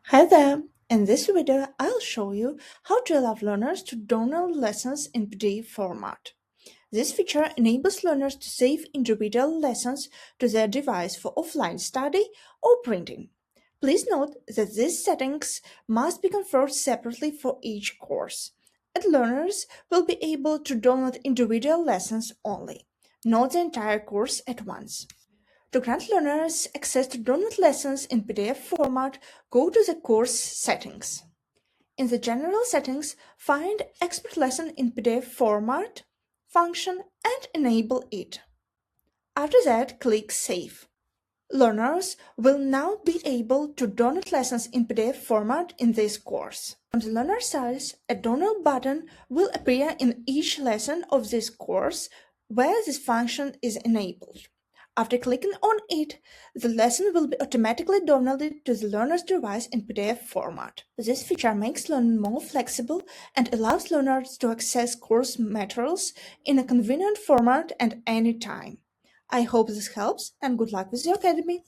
Hi there! In this video, I'll show you how to allow learners to download lessons in PDF format. This feature enables learners to save individual lessons to their device for offline study or printing. Please note that these settings must be configured separately for each course, and learners will be able to download individual lessons only, not the entire course at once. To grant learners access to download lessons in PDF format, go to the course settings. In the general settings, find Export Lesson in PDF format function and enable it. After that, click Save. Learners will now be able to download lessons in PDF format in this course. On the learner side, a download button will appear in each lesson of this course where this function is enabled. After clicking on it, the lesson will be automatically downloaded to the learner's device in PDF format. This feature makes learning more flexible and allows learners to access course materials in a convenient format and any time. I hope this helps, and good luck with your academy!